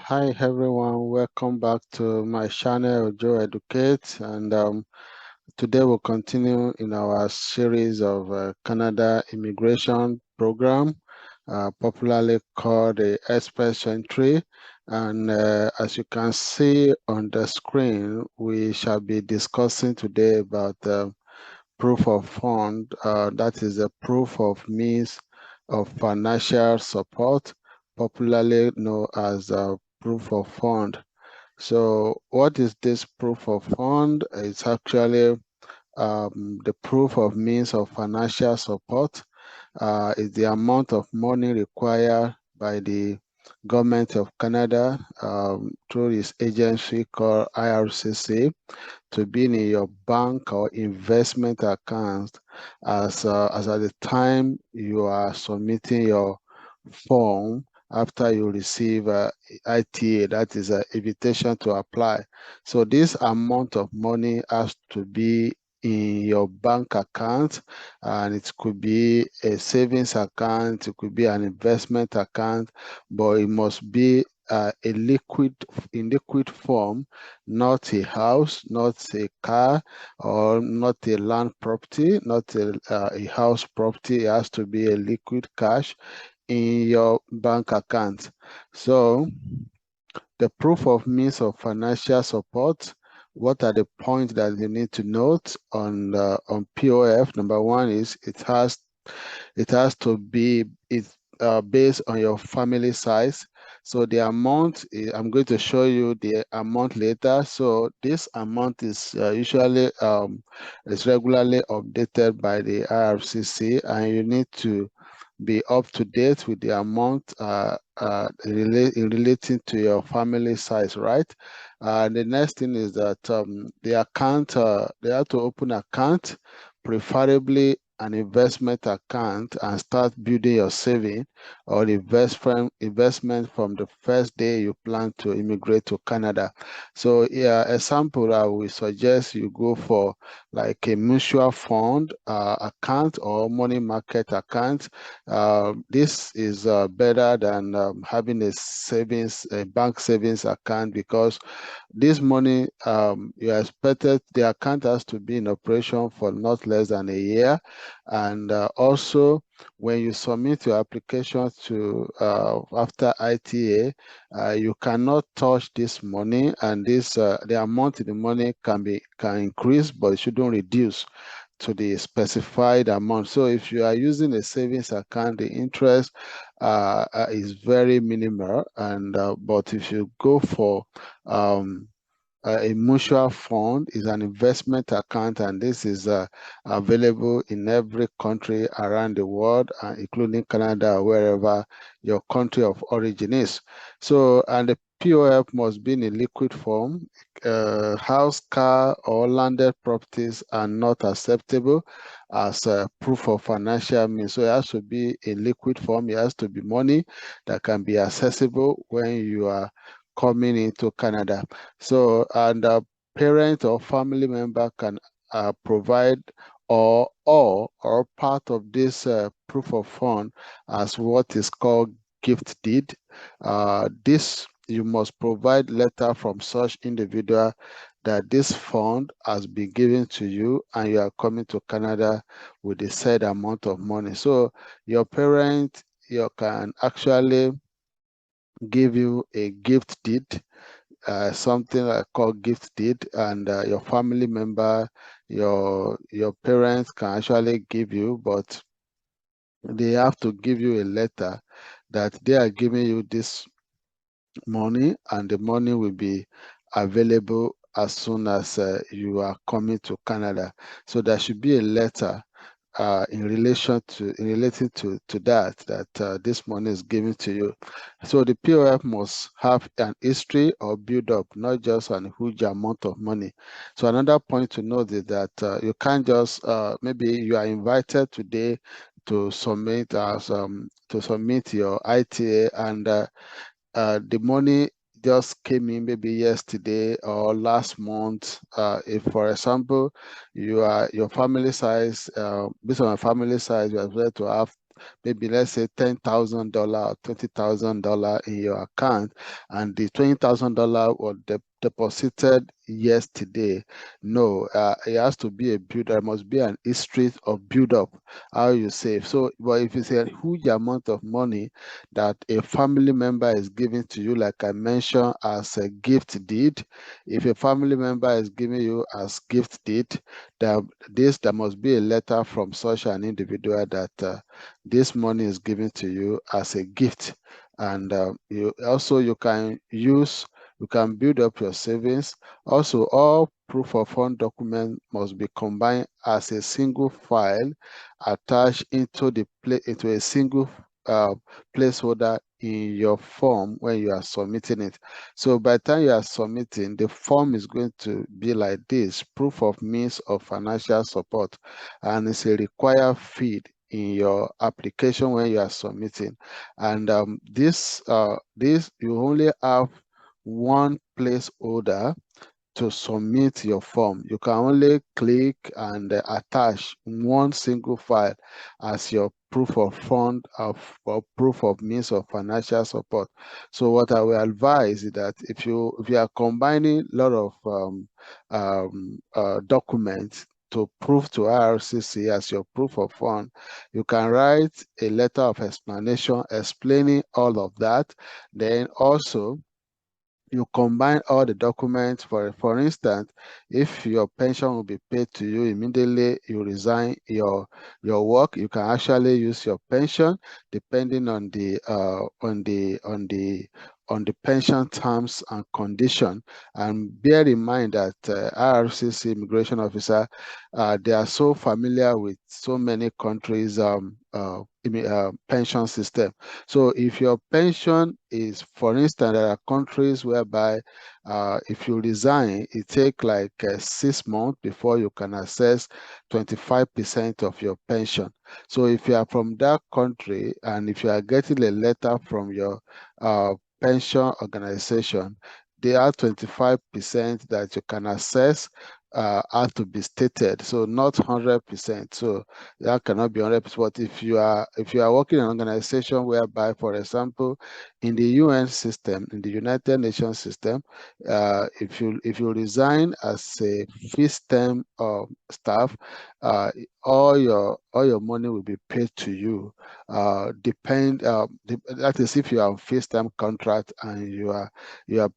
Hi everyone, welcome back to my channel Joe Educate, and today we'll continue in our series of Canada immigration program, popularly called the Express Entry. And as you can see on the screen, we shall be discussing today about proof of fund, that is a proof of means of financial support, popularly known as proof of fund. So what is this proof of fund? It's actually the proof of means of financial support. Is the amount of money required by the government of Canada through this agency called IRCC to be in your bank or investment account as at the time you are submitting your form after you receive ITA, that is an invitation to apply. So this amount of money has to be in your bank account, and it could be a savings account, it could be an investment account, but it must be a liquid in liquid form, not a house, not a car, or not a land property, not a house property. It has to be a liquid cash in your bank account. So the proof of means of financial support, what are the points that you need to note on POF? Number one is it has to be based on your family size. So the amount, I'm going to show you the amount later. So this amount is usually is regularly updated by the IRCC, and you need to be up to date with the amount in relating to your family size, right? The next thing is that the account, they have to open account, preferably an investment account, and start building your saving or investment from the first day you plan to immigrate to Canada. So yeah, a sample I will suggest you go for like a mutual fund account or money market account. This is better than having a bank savings account, because this money you are expected, the account has to be in operation for not less than a year. And also, when you submit your application to after ITA, you cannot touch this money, and this the amount of the money can increase, but it shouldn't reduce to the specified amount. So if you are using a savings account, the interest is very minimal. And but if you go for um, a mutual fund, is an investment account, and this is available in every country around the world, including Canada, or wherever your country of origin is. So, and the POF must be in a liquid form. House, car, or landed properties are not acceptable as proof of financial means. So it has to be in liquid form. It has to be money that can be accessible when you are coming into Canada. So, and a parent or family member can provide or part of this proof of fund as what is called gift deed. This you must provide letter from such individual that this fund has been given to you and you are coming to Canada with the said amount of money. So your parent, you can actually give you a gift deed, something like called gift deed, and your family member, your parents can actually give you, but they have to give you a letter that they are giving you this money, and the money will be available as soon as you are coming to Canada. So there should be a letter in relating to that this money is given to you. So the POF must have an history or build up, not just an huge amount of money. So another point to note is that you can't just maybe you are invited today to submit your ITA, and the money just came in maybe yesterday or last month. If, for example, your family size, based on your family size, you are expected to have maybe let's say $10,000 or $20,000 in your account, and the $20,000 was deposited yesterday. No, it has to be a build. There must be an history of build up how you save. So, but if it's a huge amount of money that a family member is giving to you, like I mentioned, as a gift deed, if a family member is giving you as gift deed, there must be a letter from such an individual that this money is given to you as a gift, and you can build up your savings. Also, all proof of fund documents must be combined as a single file attached into a single uh, placeholder in your form when you are submitting it. So by the time you are submitting, the form is going to be like this: proof of means of financial support, and it's a required field in your application when you are submitting. And this you only have one placeholder to submit your form. You can only click and attach one single file as your proof of fund or proof of means of financial support. So what I will advise is that if you are combining a lot of documents to prove to IRCC as your proof of fund, you can write a letter of explanation explaining all of that. Then also you combine all the documents. For instance, if your pension will be paid to you immediately you resign your work, you can actually use your pension depending on the pension terms and condition. And bear in mind that IRCC immigration officer, they are so familiar with so many countries pension system. So if your pension is, for instance, there are countries whereby if you resign, it takes like 6 months before you can access 25% of your pension. So if you are from that country and if you are getting a letter from your pension organization, they are 25% that you can access have to be stated. So not 100%. So that cannot be 100%. But if you are working in an organization whereby, for example, in the UN system, in the United Nations system, if you resign as a fixed term staff, all your money will be paid to you. That is if you have fixed term contract and you are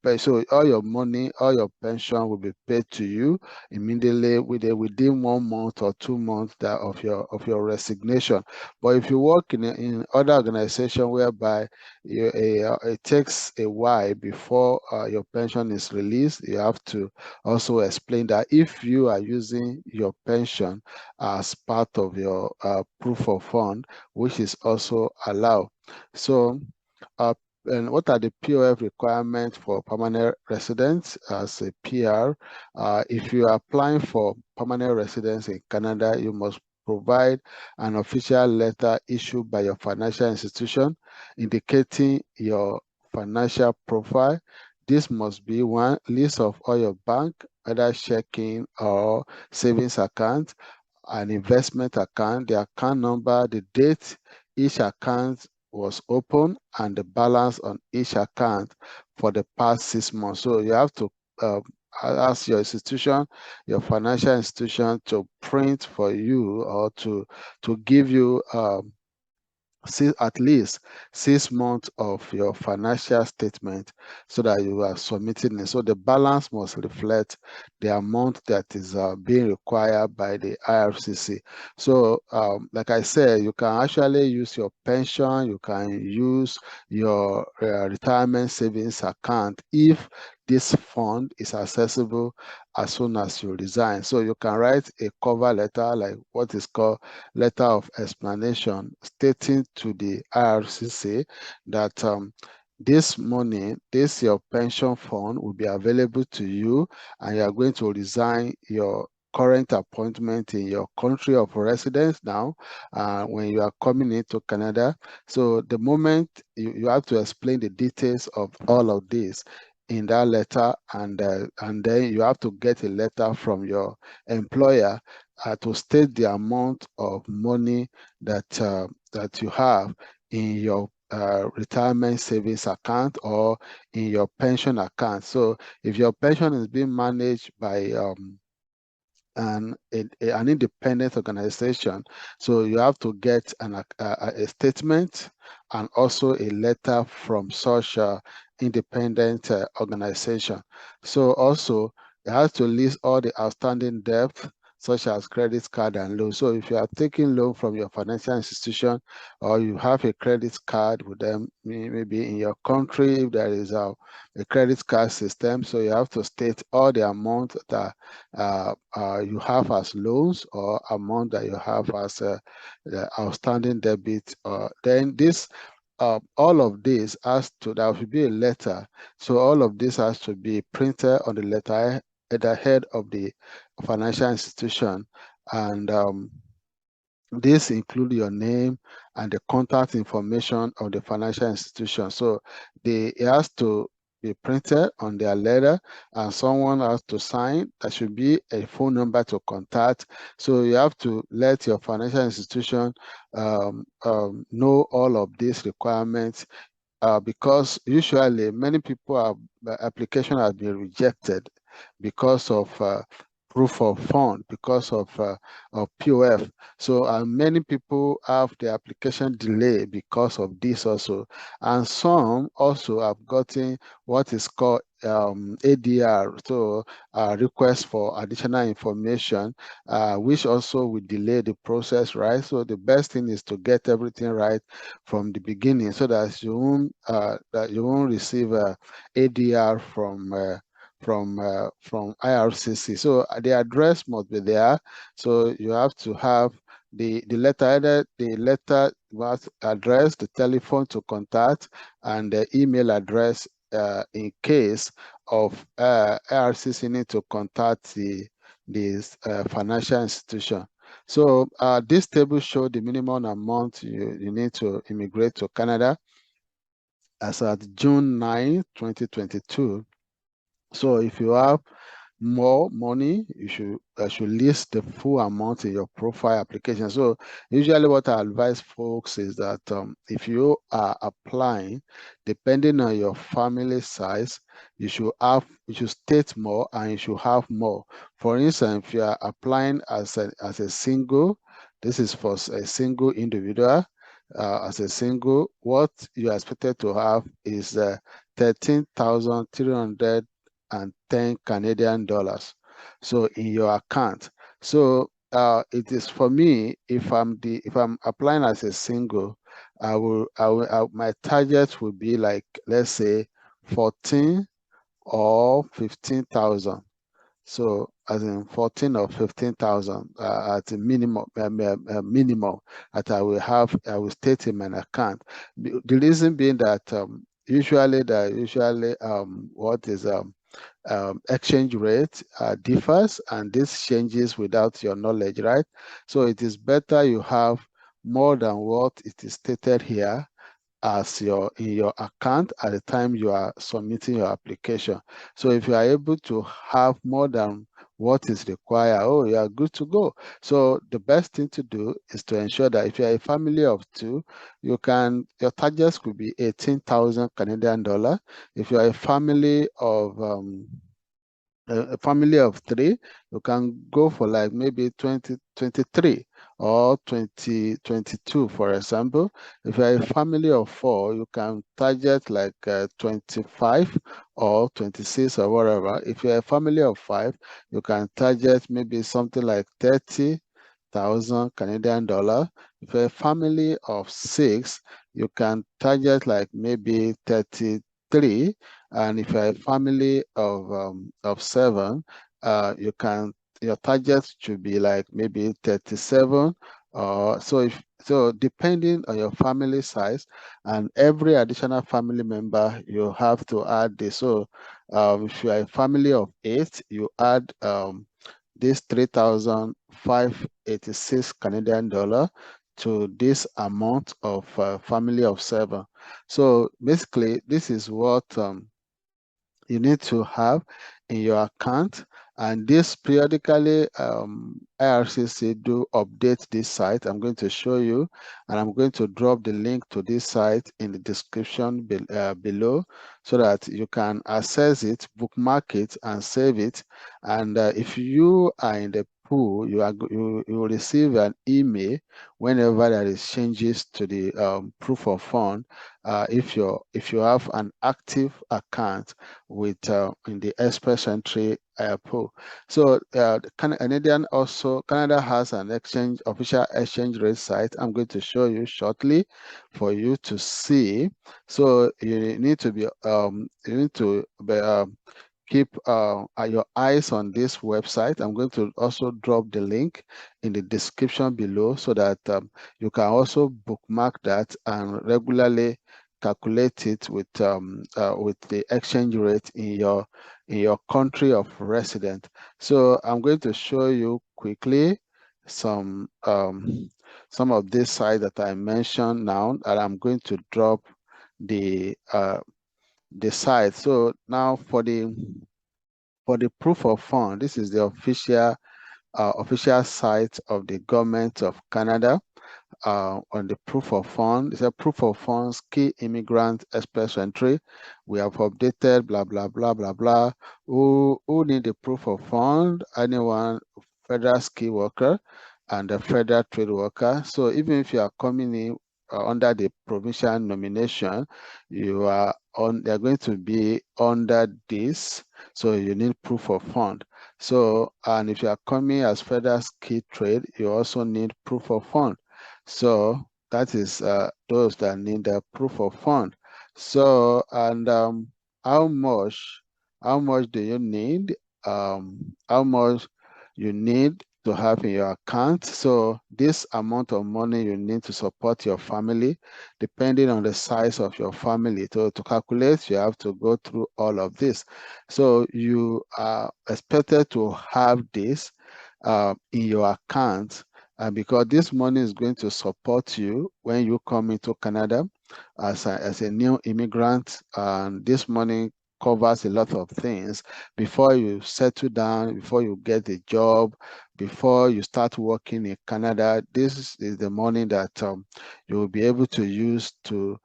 paid. So all your money, all your pension will be paid to you immediately within 1 month or 2 months of your resignation. But if you work in other organization whereby it takes a while before your pension is released, you have to also explain that if you are using your pension as part of your proof of fund, which is also allowed. So uh, and what are the POF requirements for permanent residents as a PR? If you are applying for permanent residence in Canada, you must provide an official letter issued by your financial institution indicating your financial profile. This must be one list of all your bank, either checking or savings account, an investment account, the account number, the date each account was open, and the balance on each account for the past 6 months. So you have to ask your institution, your financial institution, to print for you or to give you at least 6 months of your financial statement so that you are submitting it. So the balance must reflect the amount that is being required by the IRCC. So like I said, you can actually use your pension, you can use your retirement savings account if this fund is accessible as soon as you resign. So you can write a cover letter, like what is called letter of explanation, stating to the IRCC that this money, this your pension fund will be available to you, and you are going to resign your current appointment in your country of residence now when you are coming into Canada. So the moment you have to explain the details of all of this. in that letter, and then you have to get a letter from your employer to state the amount of money that you have in your retirement savings account or in your pension account. So if your pension is being managed by an independent organization, so you have to get a statement and also a letter from such independent organization. So also it has to list all the outstanding debt, such as credit card and loan. So if you are taking loan from your financial institution, or you have a credit card with them, maybe in your country, if there is a credit card system, so you have to state all the amount that you have as loans or amount that you have as the outstanding debit. Then this, all of this has to, there should be a letter. So all of this has to be printed on the letter at the head of the financial institution. And this include your name and the contact information of the financial institution. So it has to be printed on their letter, and someone has to sign. There should be a phone number to contact. So you have to let your financial institution know all of these requirements, because usually many people application has been rejected because of proof of fund, because of POF. So many people have the application delay because of this also. And some also have gotten what is called ADR, so request for additional information, which also will delay the process, right? So the best thing is to get everything right from the beginning, so that you won't receive ADR from IRCC. So the address must be there. So you have to have the letter, either the letter must address, the telephone to contact, and the email address in case of IRCC need to contact this financial institution. So this table shows the minimum amount you need to immigrate to Canada as at June 9, 2022. So if you have more money, you should list the full amount in your profile application. So usually what I advise folks is that if you are applying, depending on your family size, you should state more and you should have more. For instance, if you are applying as a single, this is for a single individual. As a single, what you are expected to have is 13,310 Canadian dollars. So in your account. So it is for me, if I'm applying as a single, my target would be like, let's say 14 or 15,000. So as in 14 or 15,000 at a minimum that I will state in my account. The reason being that usually what is exchange rate differs, and this changes without your knowledge, right? So it is better you have more than what it is stated here as in your account at the time you are submitting your application. So if you are able to have more than what is required, oh, you are good to go. So the best thing to do is to ensure that if you are a family of two, your targets could be 18,000 Canadian dollar. If you are a family of a family of three, you can go for like maybe 2023 or 2022, for example. If you're a family of four, you can target like 25 or 26 or whatever. If you're a family of five, you can target maybe something like 30,000 Canadian dollar. If you're a family of six, you can target like maybe 33, and if you're a family of seven, your target should be like maybe 37. So depending on your family size, and every additional family member, you have to add this. So if you are a family of eight, you add this 3,586 Canadian dollar to this amount of family of seven. So basically, this is what you need to have in your account. And this periodically, IRCC do update this site. I'm going to show you, and I'm going to drop the link to this site in the description below, so that you can access it, bookmark it, and save it. And if you are in the pool, you will receive an email whenever there is changes to the proof of fund. If you have an active account with in the express entry pool. So Canada has an official exchange rate site. I'm going to show you shortly for you to see. So you need to keep your eyes on this website. I'm going to also drop the link in the description below, so that you can also bookmark that and regularly calculate it with the exchange rate in your country of resident. So I'm going to show you quickly some of this sites that I mentioned now, and I'm going to drop the site. So now for the proof of fund, this is the official site of the government of Canada. On the proof of fund, it's a proof of funds key immigrant express entry. We have updated blah blah blah blah blah. Who need the proof of fund? Anyone, federal ski worker and a federal trade worker. So even if you are coming in under the provincial nomination, they're going to be under this. So you need proof of fund. So, and if you are coming as federal ski trade, you also need proof of fund. So that is those that need a proof of fund. So, and how much do you need? How much you need to have in your account? So this amount of money you need to support your family, depending on the size of your family. To calculate, you have to go through all of this. So you are expected to have this in your account, because this money is going to support you when you come into Canada as a new immigrant. And this money covers a lot of things before you settle down, before you get a job, before you start working in Canada. This is the money that you will be able to use to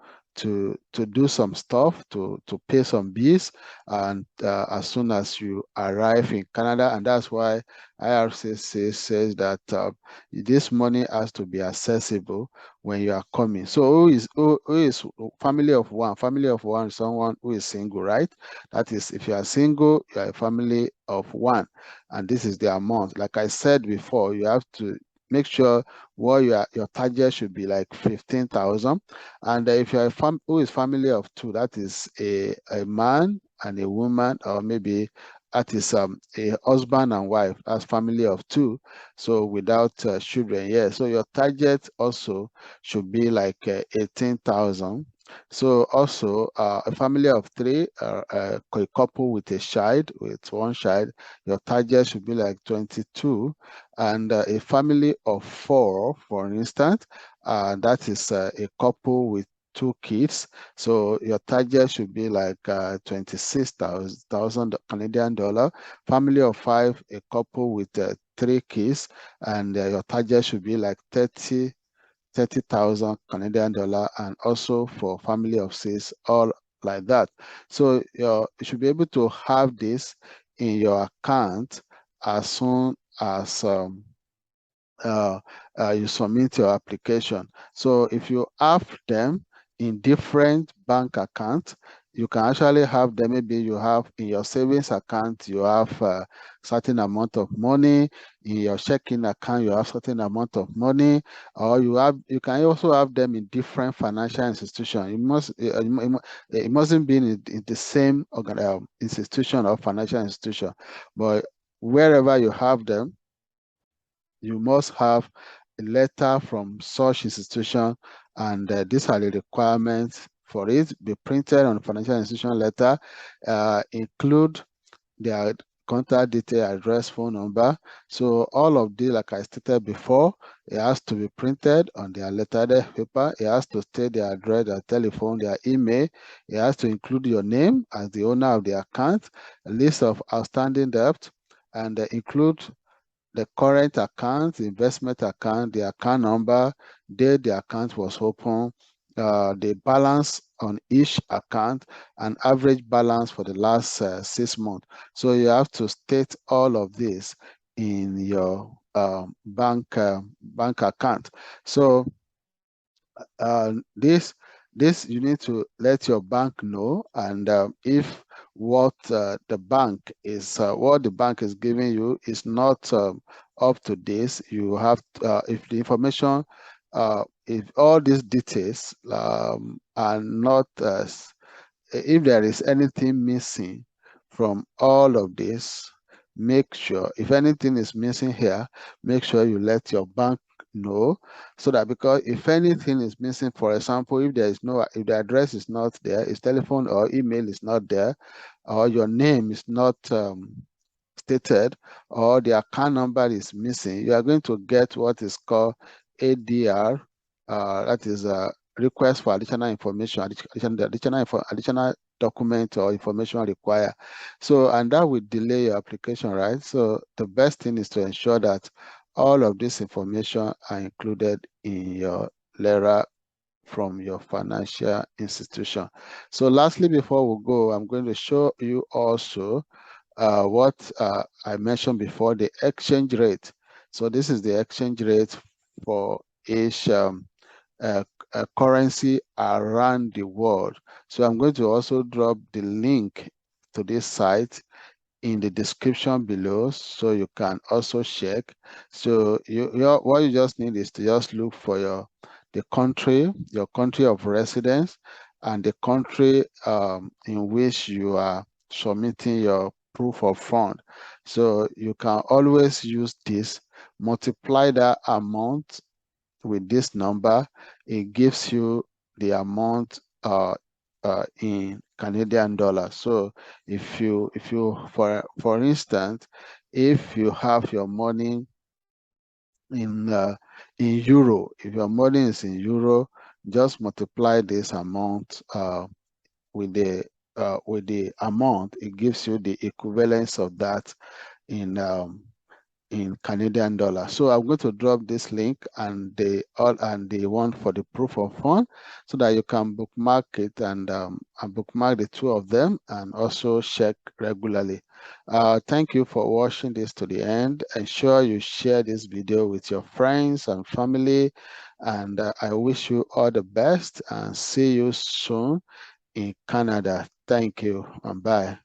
do some stuff, to pay some bills, and as soon as you arrive in Canada. And that's why IRCC says that this money has to be accessible when you are coming. So who is family of one? Family of one is someone who is single, right? That is, if you are single, you are a family of one, and this is the amount. Like I said before, you have to make sure what your target should be like 15,000. And if you are who is family of two, that is a man and a woman, or maybe that is a husband and wife. That's family of two. So without children, yeah. So your target also should be like 18,000. So also a family of three, a couple with a child, with one child, your target should be like 22. And a family of four, for instance, that is a couple with two kids. So your target should be like 26,000 Canadian dollar. Family of five, a couple with three kids, and your target should be like 30,000 Canadian dollar, and also for family of six, all like that. So you should be able to have this in your account as soon as you submit your application. So if you have them in different bank accounts, you can actually have them. Maybe you have in your savings account, you have a certain amount of money. In your checking account, you have certain amount of money, or you can also have them in different financial institutions. It mustn't be in the same institution or financial institution, but wherever you have them, you must have a letter from such institution, and these are the requirements for it. Be printed on financial institution letter, include their contact detail, address, phone number. So all of this, like I stated before, it has to be printed on their lettered paper. It has to state their address, their telephone, their email. It has to include your name as the owner of the account, a list of outstanding debt, and include the current account, the investment account, the account number, date the account was open, the balance on each account, and average balance for the last 6 months. So you have to state all of this in your bank account. So this you need to let your bank know, and if what the bank is giving you is not up to this, you have if the information if all these details are not if there is anything missing from all of this, make sure if anything is missing here, make sure you let your bank know, so that because if anything is missing, for example, if the address is not there, his telephone or email is not there, or your name is not stated, or the account number is missing, you are going to get what is called ADR, that is a request for additional information, additional document or information required. So, and that will delay your application, right? So the best thing is to ensure that all of this information are included in your letter from your financial institution. So lastly, before we go, I'm going to show you also what I mentioned before, the exchange rate. So this is the exchange rate for each currency around the world. So I'm going to also drop the link to this site in the description below, so you can also check. So what you just need is to just look for your country of residence, and the country in which you are submitting your proof of fund. So you can always use this, multiply that amount with this number, it gives you the amount in Canadian dollars. So if you for instance, if you have your money in euro, if your money is in euro, just multiply this amount with the amount, it gives you the equivalence of that in Canadian dollar. So I'm going to drop this link and the one for the proof of fund, so that you can bookmark it and bookmark the two of them and also check regularly. Thank you for watching this to the end. Ensure you share this video with your friends and family, and I wish you all the best and see you soon in Canada. Thank you and bye.